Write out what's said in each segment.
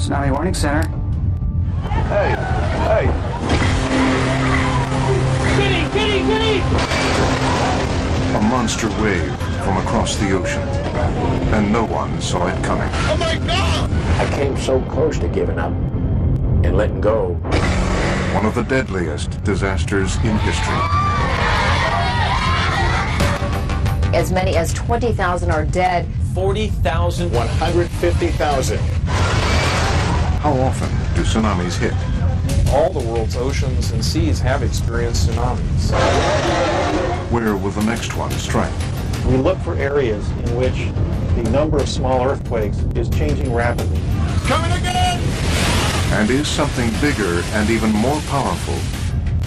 Tsunami Warning Center. Hey, hey. Kitty! A monster wave from across the ocean, and no one saw it coming. Oh my God! I came so close to giving up and letting go. One of the deadliest disasters in history. As many as 20,000 are dead. 40,000. 150,000. How often do tsunamis hit? All the world's oceans and seas have experienced tsunamis. Where will the next one strike? We look for areas in which the number of small earthquakes is changing rapidly. Coming again! And is something bigger and even more powerful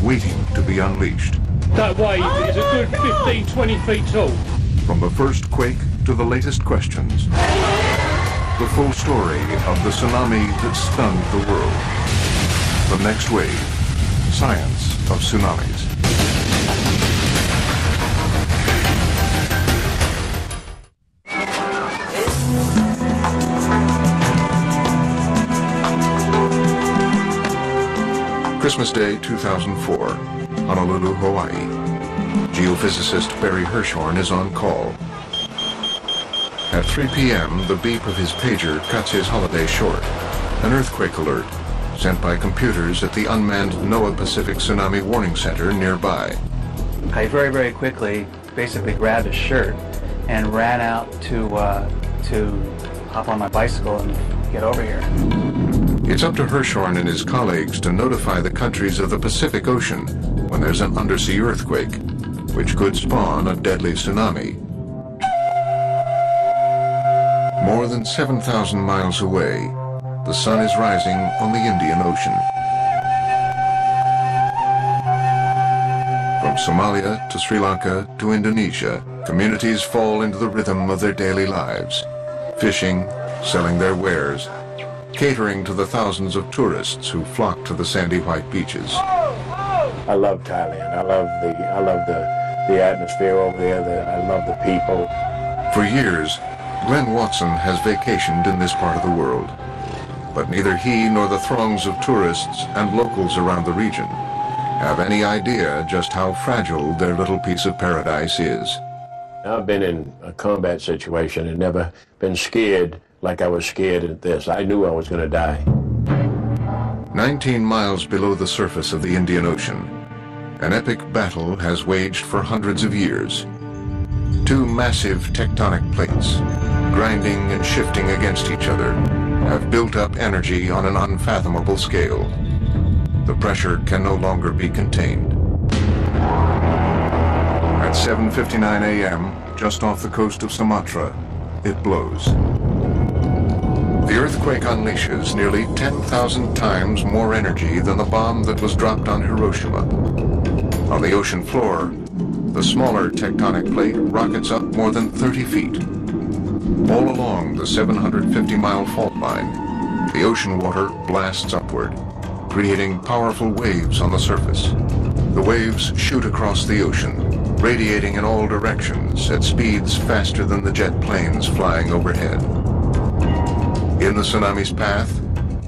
waiting to be unleashed? That wave is a good 15, 20 feet tall. From the first quake to the latest questions, the full story of the tsunami that stunned the world. The next wave, science of tsunamis. Christmas Day 2004, Honolulu, Hawaii. Geophysicist Barry Hirschhorn is on call. At 3 p.m., the beep of his pager cuts his holiday short. An earthquake alert, sent by computers at the unmanned NOAA Pacific Tsunami Warning Center nearby. I very quickly basically grabbed a shirt and ran out to hop on my bicycle and get over here. It's up to Hirschhorn and his colleagues to notify the countries of the Pacific Ocean when there's an undersea earthquake, which could spawn a deadly tsunami. More than 7,000 miles away, the sun is rising on the Indian Ocean. From Somalia to Sri Lanka to Indonesia, communities fall into the rhythm of their daily lives, fishing, selling their wares, catering to the thousands of tourists who flock to the sandy white beaches. I love Thailand. I love the atmosphere over there. I love the people. For years, Glenn Watson has vacationed in this part of the world, but neither he nor the throngs of tourists and locals around the region have any idea just how fragile their little piece of paradise is. I've been in a combat situation and never been scared like I was scared at this. I knew I was going to die. 19 miles below the surface of the Indian Ocean, an epic battle has waged for hundreds of years. Two massive tectonic plates, grinding and shifting against each other, have built up energy on an unfathomable scale. The pressure can no longer be contained. At 7:59 a.m., just off the coast of Sumatra, it blows. The earthquake unleashes nearly 10,000 times more energy than the bomb that was dropped on Hiroshima. On the ocean floor, the smaller tectonic plate rockets up more than 30 feet. All along the 750-mile fault line, the ocean water blasts upward, creating powerful waves on the surface. The waves shoot across the ocean, radiating in all directions at speeds faster than the jet planes flying overhead. In the tsunami's path,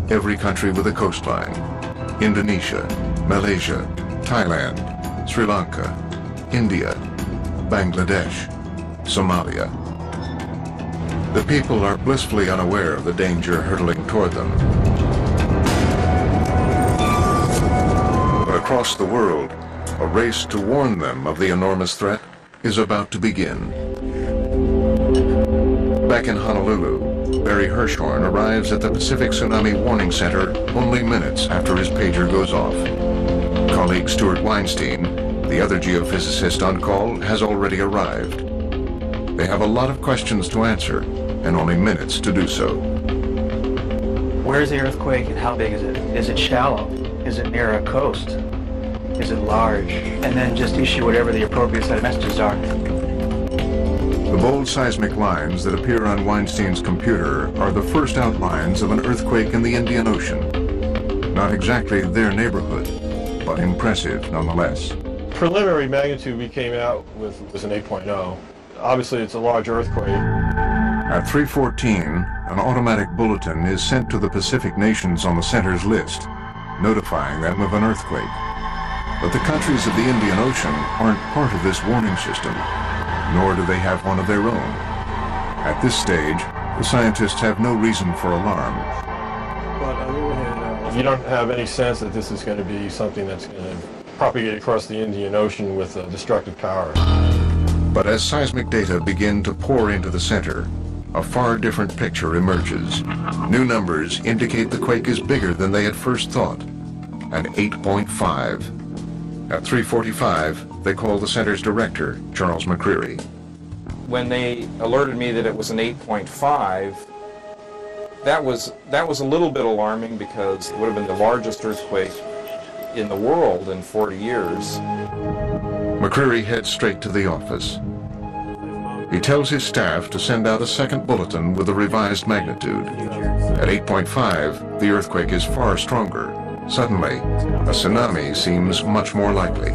every country with a coastline: Indonesia, Malaysia, Thailand, Sri Lanka, India, Bangladesh, Somalia. The people are blissfully unaware of the danger hurtling toward them. But across the world, a race to warn them of the enormous threat is about to begin. Back in Honolulu, Barry Hirschhorn arrives at the Pacific Tsunami Warning Center only minutes after his pager goes off. Colleague Stuart Weinstein, the other geophysicist on call, has already arrived. They have a lot of questions to answer and only minutes to do so. Where is the earthquake and how big is it? Is it shallow? Is it near a coast? Is it large? And then just issue whatever the appropriate set of messages are. The bold seismic lines that appear on Weinstein's computer are the first outlines of an earthquake in the Indian Ocean. Not exactly their neighborhood, but impressive nonetheless. Preliminary magnitude we came out with was an 8.0. Obviously it's a large earthquake. At 3:14, an automatic bulletin is sent to the Pacific nations on the center's list, notifying them of an earthquake. But the countries of the Indian Ocean aren't part of this warning system, nor do they have one of their own. At this stage, the scientists have no reason for alarm. You don't have any sense that this is going to be something that's going to propagate across the Indian Ocean with destructive power. But as seismic data begin to pour into the center, a far different picture emerges. New numbers indicate the quake is bigger than they at first thought, an 8.5. At 3:45, they call the center's director, Charles McCreary. When they alerted me that it was an 8.5, that was a little bit alarming because it would have been the largest earthquake in the world in 40 years. McCreary heads straight to the office. He tells his staff to send out a second bulletin with a revised magnitude. At 8.5, the earthquake is far stronger. Suddenly, a tsunami seems much more likely.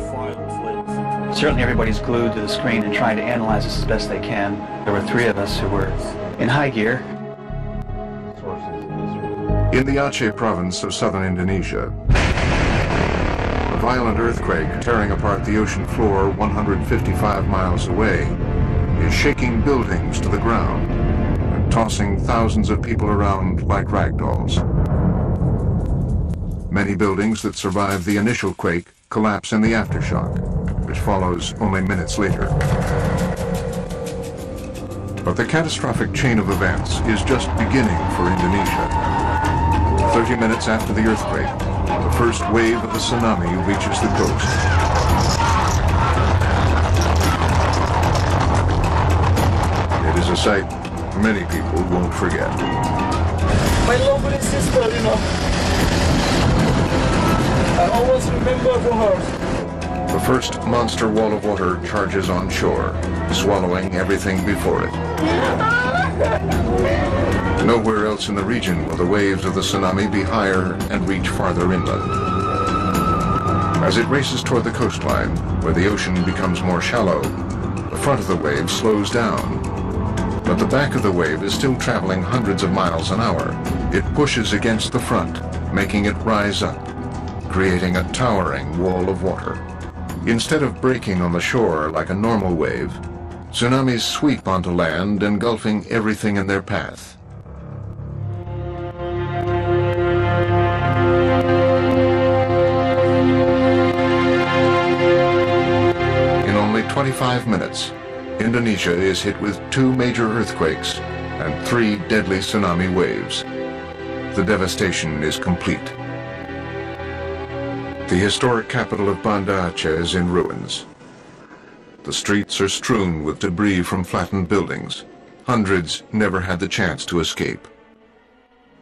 Certainly everybody's glued to the screen and trying to analyze this as best they can. There were 3 of us who were in high gear. In the Aceh province of southern Indonesia, a violent earthquake tearing apart the ocean floor 155 miles away is shaking buildings to the ground and tossing thousands of people around like rag dolls. Many buildings that survived the initial quake collapse in the aftershock, which follows only minutes later. But the catastrophic chain of events is just beginning for Indonesia. 30 minutes after the earthquake, the first wave of the tsunami reaches the coast. It is a sight many people won't forget. My lovely sister, you know. I always remember for her. The first monster wall of water charges on shore, swallowing everything before it. Nowhere else in the region will the waves of the tsunami be higher and reach farther inland. As it races toward the coastline, where the ocean becomes more shallow, the front of the wave slows down. But the back of the wave is still traveling hundreds of miles an hour. It pushes against the front, making it rise up, creating a towering wall of water. Instead of breaking on the shore like a normal wave, tsunamis sweep onto land, engulfing everything in their path. In only 25 minutes, Indonesia is hit with 2 major earthquakes and 3 deadly tsunami waves. The devastation is complete. The historic capital of Banda Aceh is in ruins. The streets are strewn with debris from flattened buildings. Hundreds never had the chance to escape.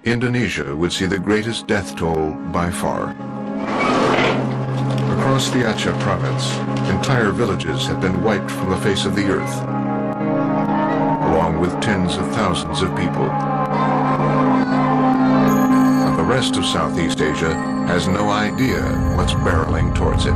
Indonesia would see the greatest death toll by far. Across the Aceh province, entire villages have been wiped from the face of the earth, along with tens of thousands of people. And the rest of Southeast Asia has no idea what's barreling towards it.